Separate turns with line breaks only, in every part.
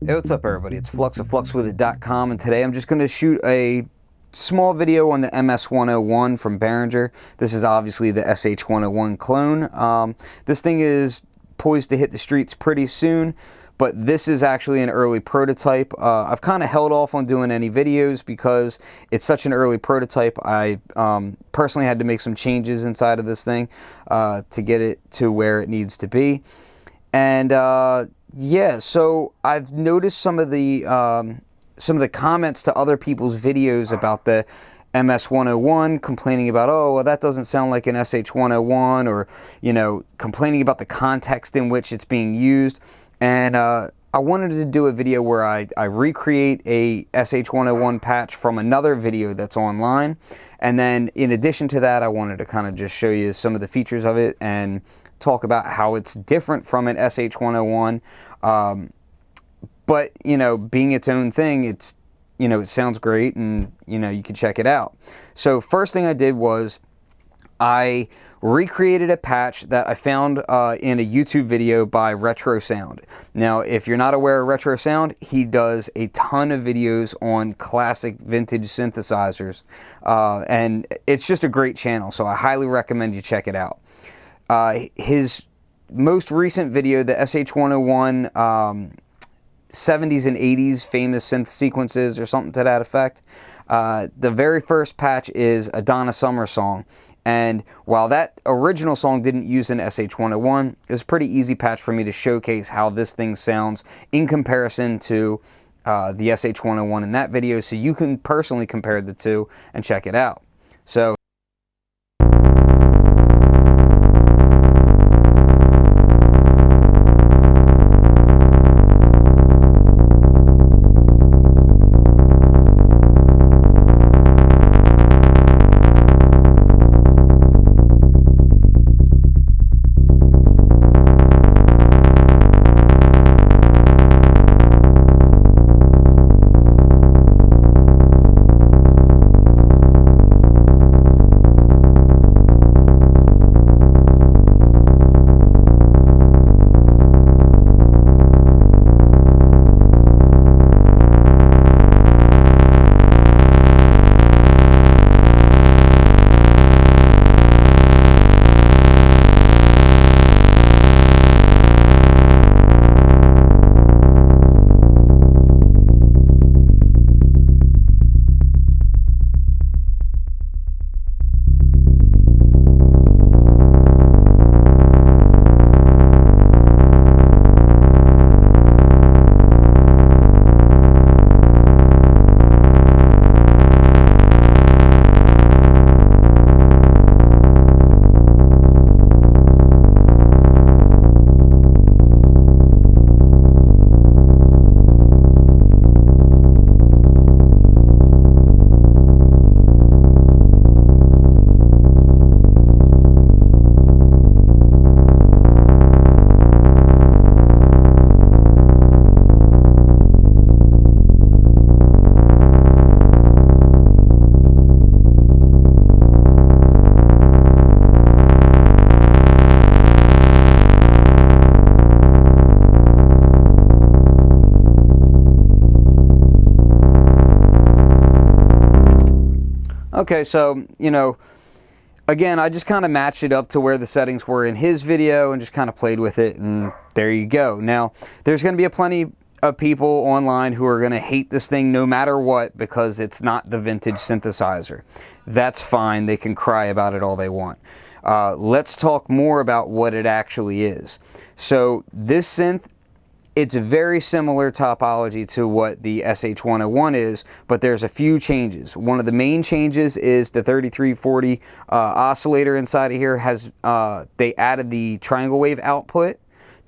Hey, what's up everybody? It's Flux of fluxwithit.com, and today I'm just going to shoot a small video on the MS101 from Behringer. This is obviously the SH101 clone. This thing is poised to hit the streets pretty soon, but this is actually an early prototype. I've kind of held off on doing any videos because it's such an early prototype. I personally had to make some changes inside of this thing to get it to where it needs to be. And yeah, so I've noticed some of the comments to other people's videos about the MS101, complaining about, oh, well, that doesn't sound like an SH101, or, you know, complaining about the context in which it's being used. And I wanted to do a video where I recreate a SH101 patch from another video that's online. And then in addition to that, I wanted to kind of just show you some of the features of it and talk about how it's different from an SH101. But, you know, being its own thing, it's, you know, it sounds great, and, you know, you can check it out. So first thing I did was I recreated a patch that I found in a YouTube video by Retro Sound. Now, if you're not aware of Retro Sound, he does a ton of videos on classic vintage synthesizers, and it's just a great channel, so I highly recommend you check it out. His most recent video, the SH101 70s and 80s famous synth sequences or something to that effect, the very first patch is a Donna Summer song. And while that original song didn't use an SH101, it was a pretty easy patch for me to showcase how this thing sounds in comparison to the SH101 in that video, so you can personally compare the two and check it out. So okay, so, you know, again, I just kind of matched it up to where the settings were in his video and just kind of played with it, and there you go. Now, there's going to be plenty of people online who are going to hate this thing no matter what because it's not the vintage synthesizer. That's fine. They can cry about it all they want. Let's talk more about what it actually is. So this synth, it's a very similar topology to what the SH101 is, but there's a few changes. One of the main changes is the 3340 oscillator inside of here has, they added the triangle wave output.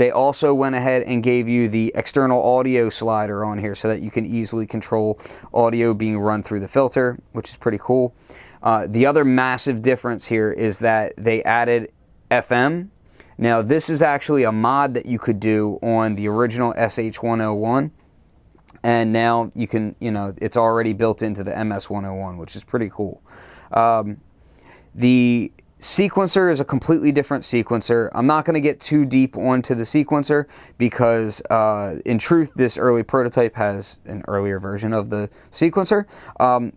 They also went ahead and gave you the external audio slider on here so that you can easily control audio being run through the filter, which is pretty cool. The other massive difference here is that they added FM. Now this is actually a mod that you could do on the original SH101, and now you can, it's already built into the MS101, which is pretty cool. The sequencer is a completely different sequencer. I'm not going to get too deep onto the sequencer because in truth this early prototype has an earlier version of the sequencer.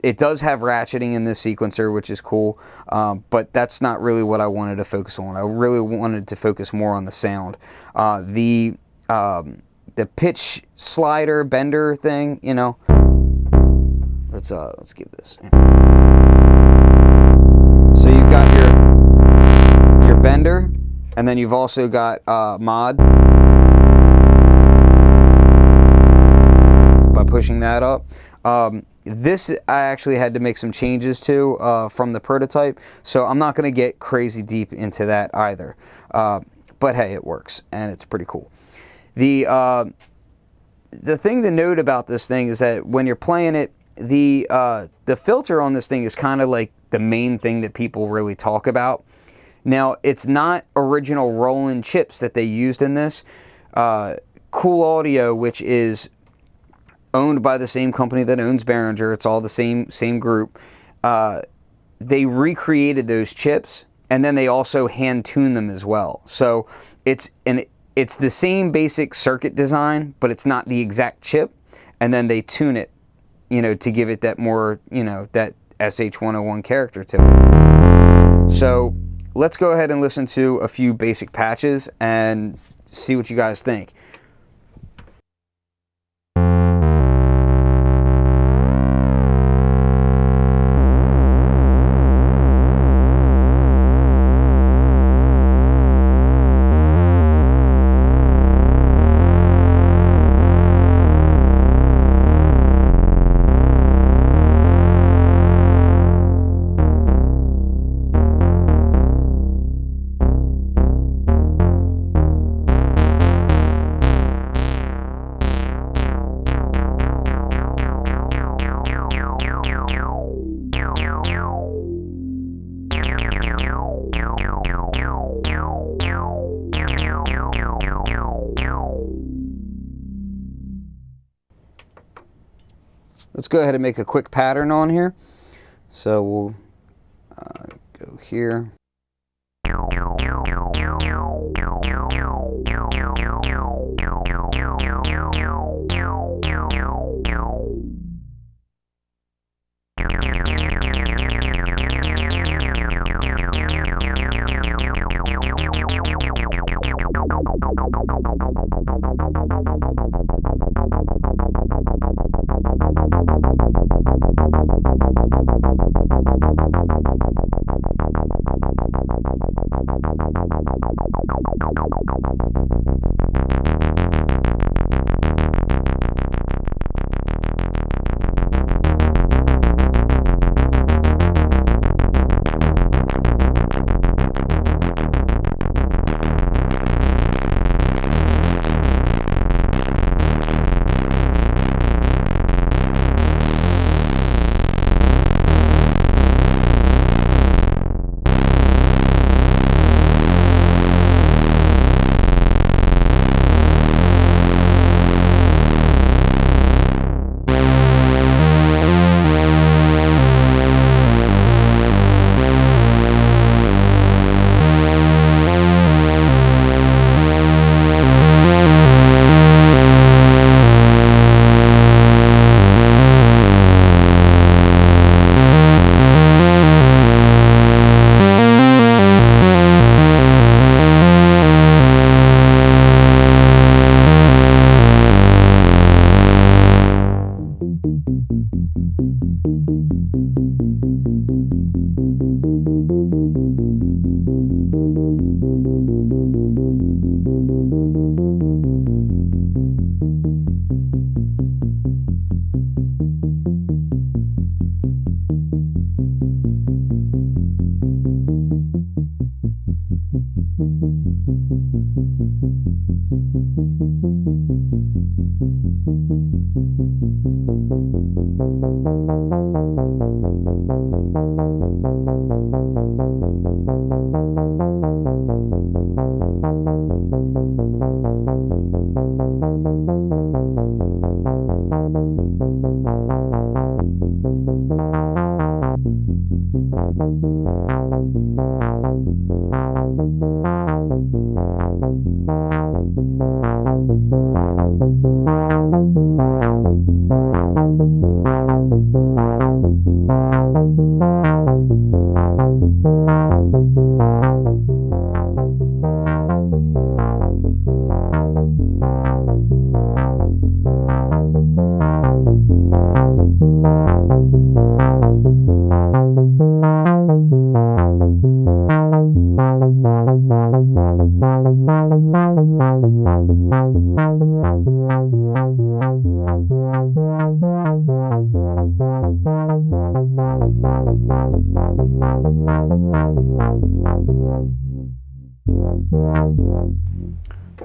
It does have ratcheting in this sequencer, which is cool, but that's not really what I wanted to focus on. I really wanted to focus more on the sound. The pitch slider bender thing, let's give this. So you've got your bender, and then you've also got mod by pushing that up. This I actually had to make some changes to from the prototype, so I'm not going to get crazy deep into that either. But hey, it works, and it's pretty cool. The thing to note about this thing is that when you're playing it, the filter on this thing is kind of like the main thing that people really talk about. Now, it's not original Roland chips that they used in this. Cool Audio, which is owned by the same company that owns Behringer, it's all the same group. They recreated those chips, and then they also hand-tuned them as well. So it's the same basic circuit design, but it's not the exact chip, and then they tune it, to give it that more, that SH101 character to it. So let's go ahead and listen to a few basic patches and see what you guys think. Let's go ahead and make a quick pattern on here. So we'll go here.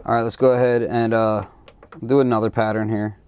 All right, let's go ahead and do another pattern here.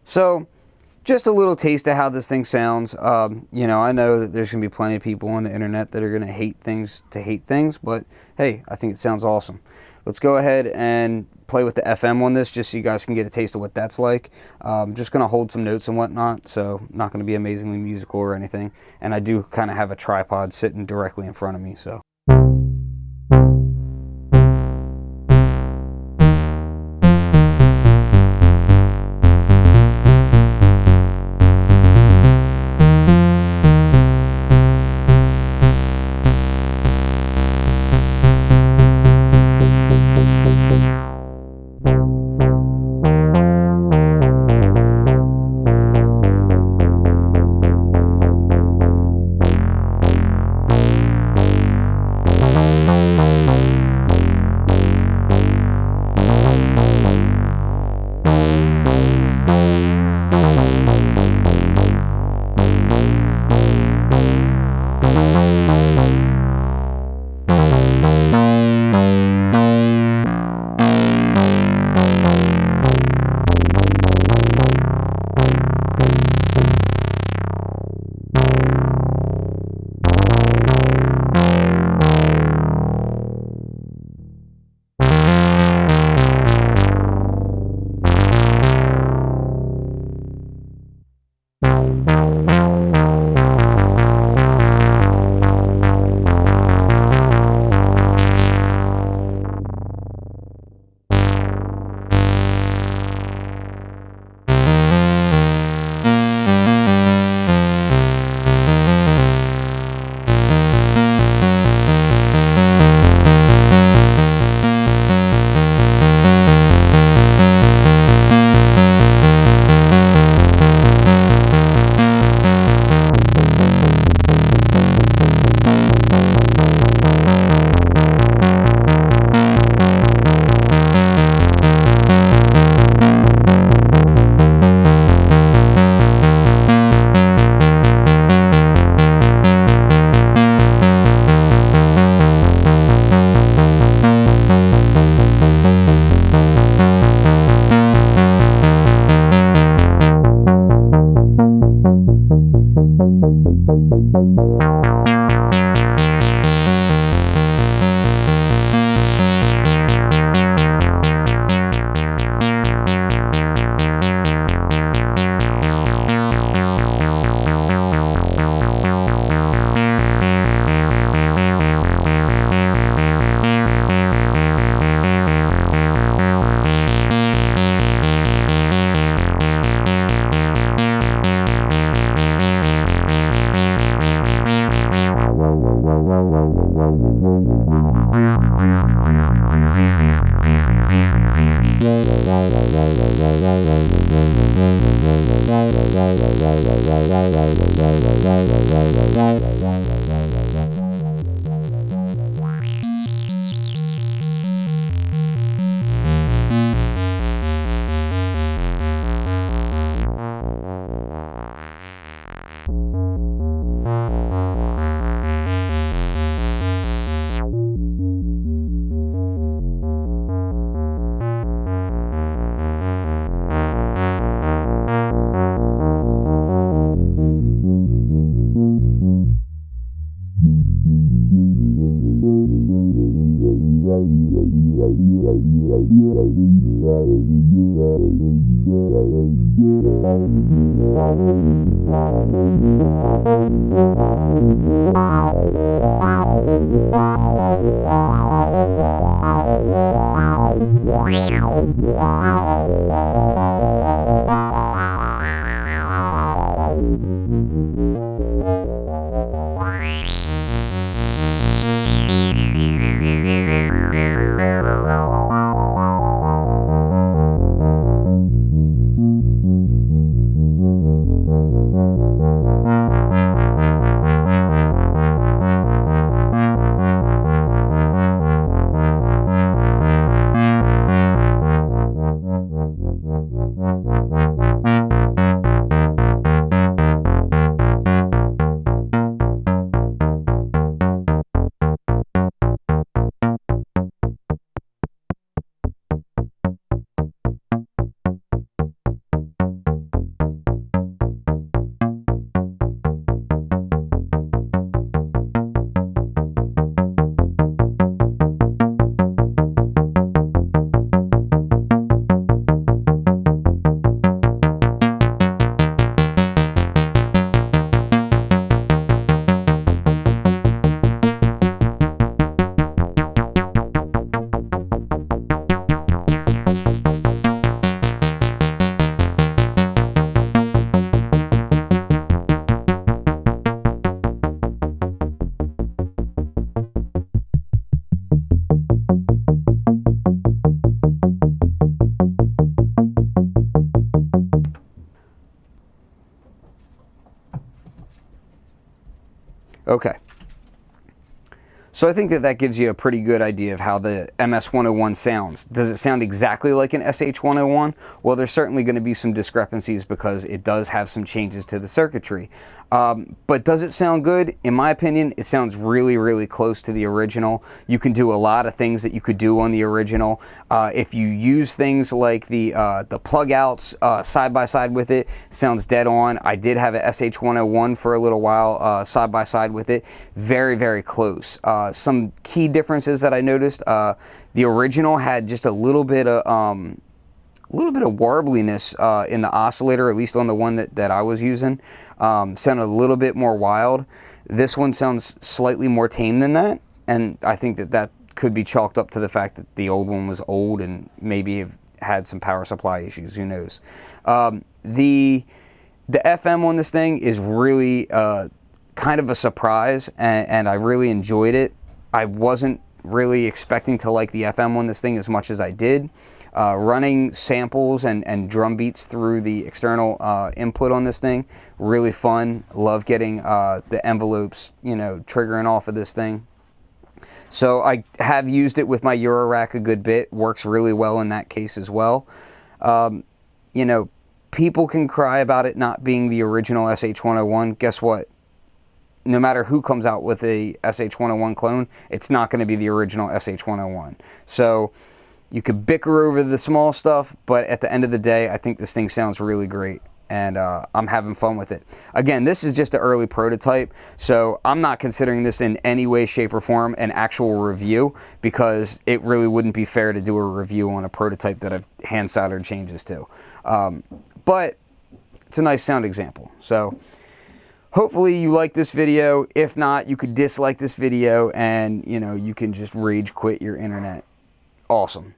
So, just a little taste of how this thing sounds. You know, I know that there's going to be plenty of people on the internet that are going to hate things, but hey, I think it sounds awesome. Let's go ahead and play with the FM on this just so you guys can get a taste of what that's like. Just going to hold some notes and whatnot, so not going to be amazingly musical or anything. And I do kind of have a tripod sitting directly in front of me, so. Okay. So I think that that gives you a pretty good idea of how the MS101 sounds. Does it sound exactly like an SH101? Well, there's certainly going to be some discrepancies because it does have some changes to the circuitry. But does it sound good? In my opinion, it sounds really, really close to the original. You can do a lot of things that you could do on the original. If you use things like the plug outs side by side with it, sounds dead on. I did have a SH101 for a little while side by side with it. Very, very close. Some key differences that I noticed: the original had just a little bit of warbliness in the oscillator, at least on the one that I was using. Sounded a little bit more wild. This one sounds slightly more tame than that, and I think that that could be chalked up to the fact that the old one was old and maybe had some power supply issues. Who knows? The FM on this thing is really kind of a surprise, and I really enjoyed it. I wasn't really expecting to like the FM on this thing as much as I did. Running samples and drum beats through the external input on this thing, really fun. Love getting the envelopes, triggering off of this thing. So I have used it with my Eurorack a good bit. Works really well in that case as well. People can cry about it not being the original SH101. Guess what? No matter who comes out with a SH101 clone, it's not going to be the original SH101. So you could bicker over the small stuff, but at the end of the day, I think this thing sounds really great. and I'm having fun with it. Again, this is just an early prototype, so I'm not considering this in any way, shape, or form an actual review, because it really wouldn't be fair to do a review on a prototype that I've hand soldered changes to. But it's a nice sound example. So hopefully you like this video. If not, you could dislike this video and, you know, you can just rage quit your internet. Awesome.